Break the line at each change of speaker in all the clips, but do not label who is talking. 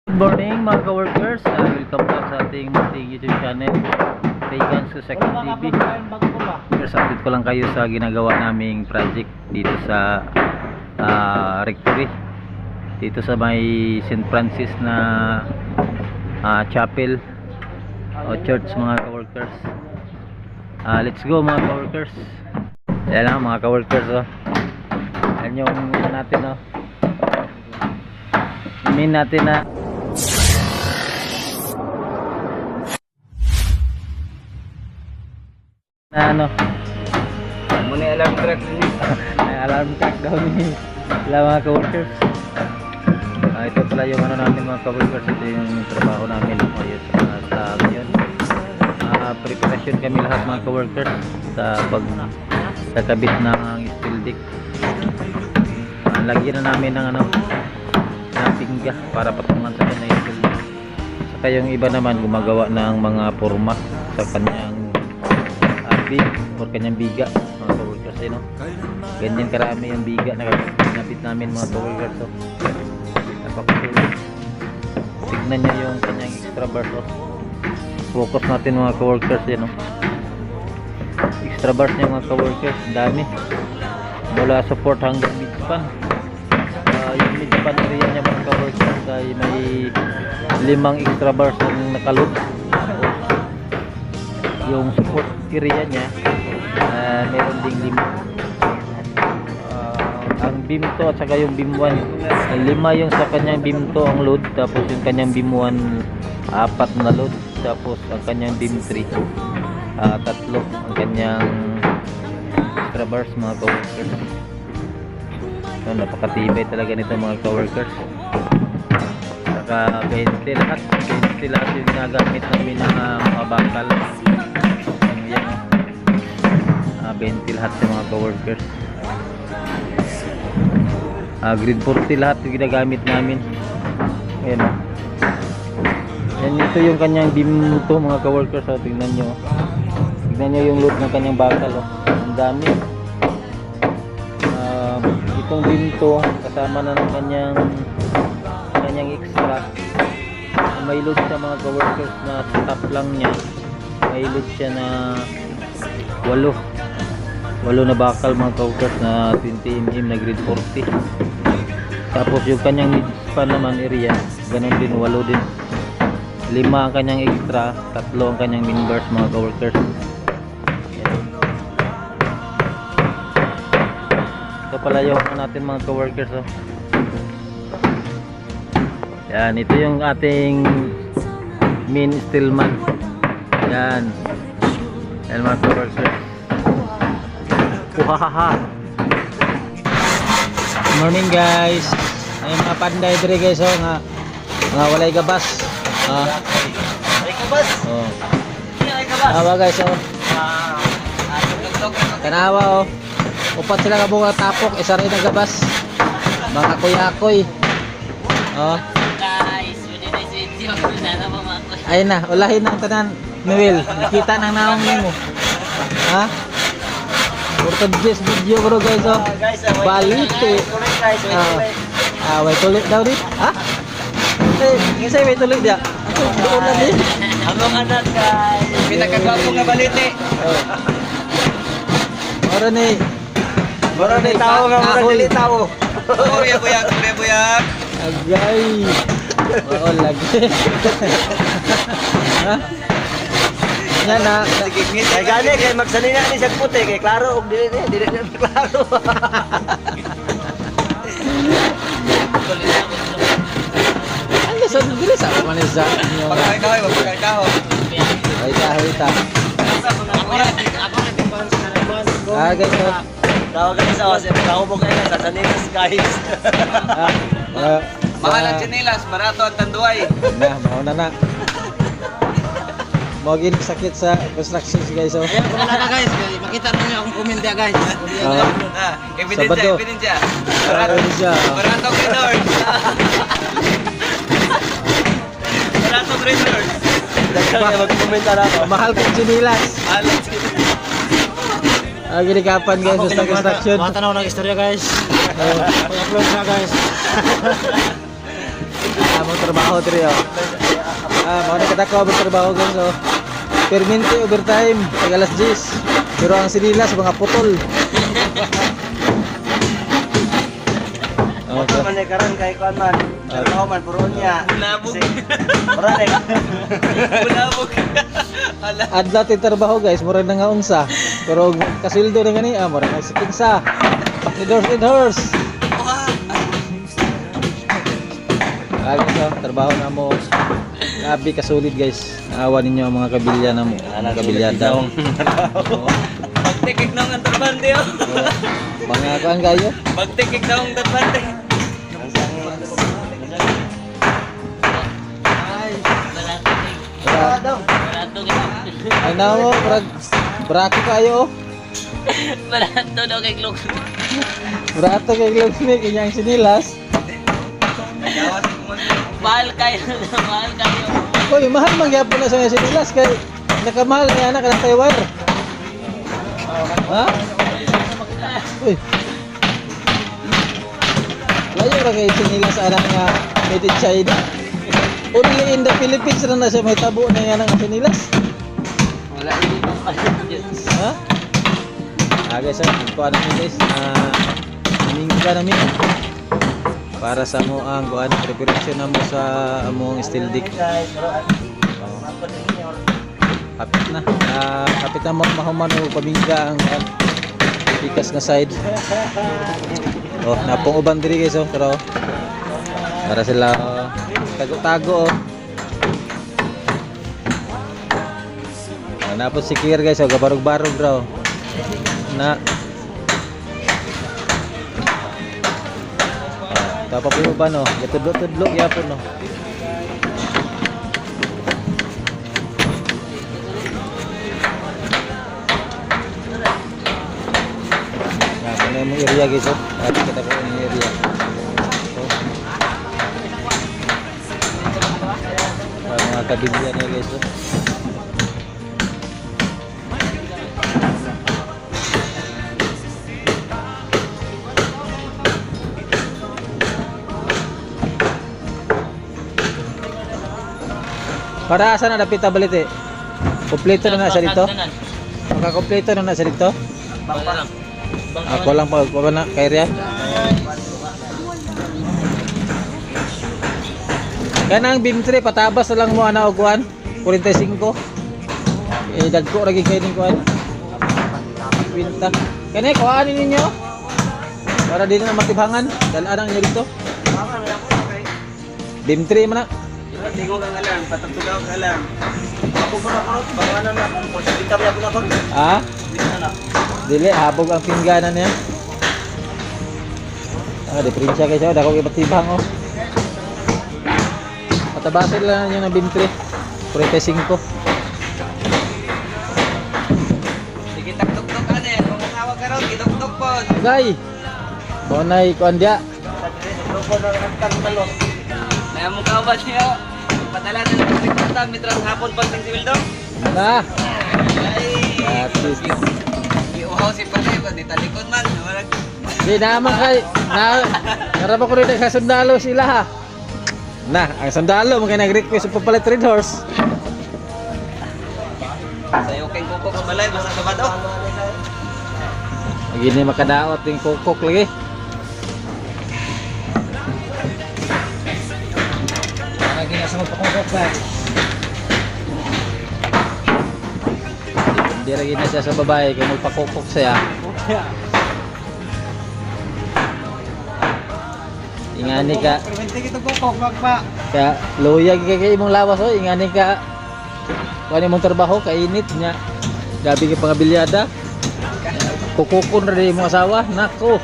Good morning mga ka-workers, welcome back sa ating YouTube channel Pagan Susaki TV. First update ko lang kayo sa ginagawa naming project dito sa rectory, dito sa may St. Francis na chapel o church mga ka-workers. Let's go mga ka-workers. Yan lang mga ka-workers, oh. Yan yung natin, oh. Imin natin na ano
Muna alarm track ni
alarm clock daw ni mga ka-workers. Ito pala yung ano namin mga ka-workers, ito yung trabaho namin ngayon sa ngayon. Preparasyon kami lahat mga ka-workers sa pagkakabit ng steel deck. Lagyan na namin ng na pingga para patungan sa kanya yung steel deck. Saka yung iba naman gumagawa ng mga forma sa kanyang beam or kanyang biga mga ka-workers, no? Ganyan karami yung biga na pinapit namin mga ka-workers, so napakasulit. Tignan nyo yung kanyang extra bars, so focus natin mga ka-workers, no? Extra bars niya mga ka-workers, dami mula support hanggang midspan. Yung midspan area niya mga ka-workers ay may 5 extra bars ang nakaload. Yung support area niya meron ding 5. Ang beam 2 at saka yung beam 1, 5 yung sa kanyang beam 2 ang load, tapos yung kanyang beam 1 4 na load, tapos ang kanyang beam 3 3 ang kanyang extra bars mga ka-workers. So, napakatibay talaga nito mga ka-workers. Saka 20 lahat yung ginagamit namin ng mga bakal. Yan, 20 lahat yung mga ka-workers. Grid 40 lahat yung ginagamit namin. Ayan, yan, ito yung kanyang beam to mga ka-workers, so tingnan nyo yung load ng kanyang bakal, oh. Ang dami. Itong beam to kasama na ng kanyang extra. May load sa mga ka-workers na sa top lang niya, may load siya na 8 na bakal mga ka-workers na 20mm na grid 40. Tapos yung kanyang midspan naman area, ganun din, 8 din. 5 ang kanyang extra, 3 ang kanyang min bars mga ka-workers. Ito pala yung natin mga ka-workers, oh. Yan, ito yung ating main steel man. Yan mga ka-workers. Uhahaha. Good morning guys. Ay mga panday dire guys, oh, nga walay gabas. Walay gabas. Oh. Walay gabas. Awa guys, oh. Kanawa, oh. Upat sila ka bunga tapok, isa rin ang gabas. Mga kuyakoy. Oh. Ayun na, ulahin ng tanan Noel, nakita ng naong mo. Ha? Urtod this video bro guys, oh. Balite. Wait tuloy daw dit. Ha? Kasi wait tuloy dia. Doon na din.
Among anak guys. Pinakagwapo nga balite.
Oro ni
tao nga mura dili tao. Kuya buyak.
Agay. Oo lagi. Ha? Yan na.
Kay gani kay magsanina ni sa puti kay klaro og dili na klaro.
Ang lesson ng bilis ako manisa.
Pagkay kahoy.
Ay ta. Guys, oh.
Tawagan sa was, ako mo kayo sa sanilas guys. Mahal ang chinilas, barato ang tanduay.
Mauna na. Mogin sakit sa construction guys, oh.
Ayan, wala na guys. Makita niyo akong comment ya guys. Ebidensya. Barato Gridor. Barato Gridor. Mag-commentar ako.
Mahal kang chinilas.
Mahal ang chinilas.
Gini kapan guys sa construction.
Mga tanaw ng istorya guys.
Pag-upload na guys. among trabaho diri oh. Mao na kadako ang trabaho guys oh. Permanente overtime tag alas 10. Pero ang sinilas mga putol.
Ito man ay karon kay kuan man. Trabaho man puro niya. Bulabog. Marane. Bulabog.
Adlaw ti trabaho guys, mura na nga unsa. Pero kasildo na gani mura na sa kinsa. Leaders. Guys, trabaho na mo. Grabe kasulid guys. Naawa ninyo ang mga kabilya na mo. Mga kabilyada.
Pagtikik na ang turbante oh.
Mga kuan kayo.
Pagtikik na ang turbante.
Ay na mo, brako kayo.
Barato daw kay Glok.
Brato kay Glocksmith, inyang sinilas.
Mahal kayo. Mahal kayo.
Uy, mahal mangyapon na sa mga sinilas kay nakamahal niya anak ng Taiwan. Ha? Uy. Layo ra kay sinilas anak nga made in China. Only in the Philippines na siya may tabo na yan ang sinilas.
Wala dito pa.
Ha? Guys, kuha namin guys. Minga namin. Para sa mo ang kuha preparation na mo sa among steel dick. Kapit na. Kapit na mo mahuman o pamingga ang pikas nga side. Oh, napong uban diri guys oh. Pero para sila tago-tago oh. Napos si Kier guys oh, gabarog-barog raw. Na tapa po ba no? Gatudlo-tudlo yapon no. Nah, ini area guys oh. Kita po ini area. Mga kabilya niya guys oh. Para asa na dapit tabalit eh. Kompleto na sa dito. Makakompleto na sa dito.
Bang.
Ako lang pa na kay Ria. Kanang bimtre patabas na lang mo ana og kuan 45. Dagko ra gid kay ning kuan. Kwinta. Kani kuan ninyo. Para di na matibhangan. Dalan niyo dito. Bimtre man na.
Tingo kang alam, patagtugaw kang alam. Ako mo na ko, banganan na ko. Dito ba ako na ko?
Ah?
Dito na.
Dili habog ang pingganan niya. Diferensya kayo siya, dako ibatibang oh. Matabasin lang yun ng bimtre. 45.
Sige taktok-tok ano yan, kung makawag ka ron, kitok-tok po.
Gay. Bonay kuan dia.
Taktok na ang talong. May among kawan niya. Padala na ng rekorta, mitras hapon pag ng siwildong.
Na.
Ay.
At least.
Iuhaw si Pati, pati talikod man.
Di naman kay narapa ko rin sa sundalo sila ha. Na, ang sundalo mo kay nag-request sa papalit red horse.
Sayo kay kuko ko balay, basta kabado.
Gini makadaot yung kukok lagi. Lagi na sa magpakukok ba? Hindi lagi na siya sa babae kung magpakukok siya. Ingani ka. Kaya luyag ka kay imong lawas oh, ingani ka. Kuan imong trabaho kainit nya. Gabi ka pangabilyada. Kukukon ra imong asawa, nako.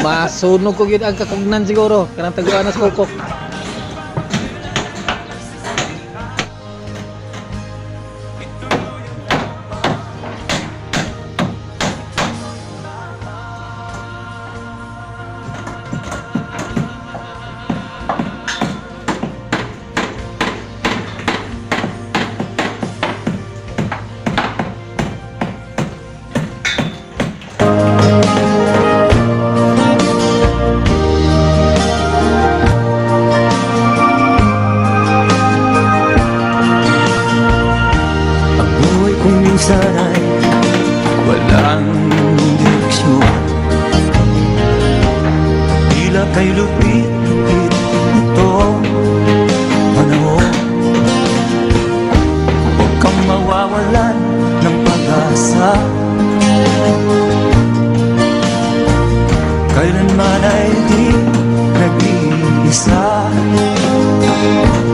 Masunog ko gyud ang kakugnan siguro kanang taguan sa kukok. Salamat.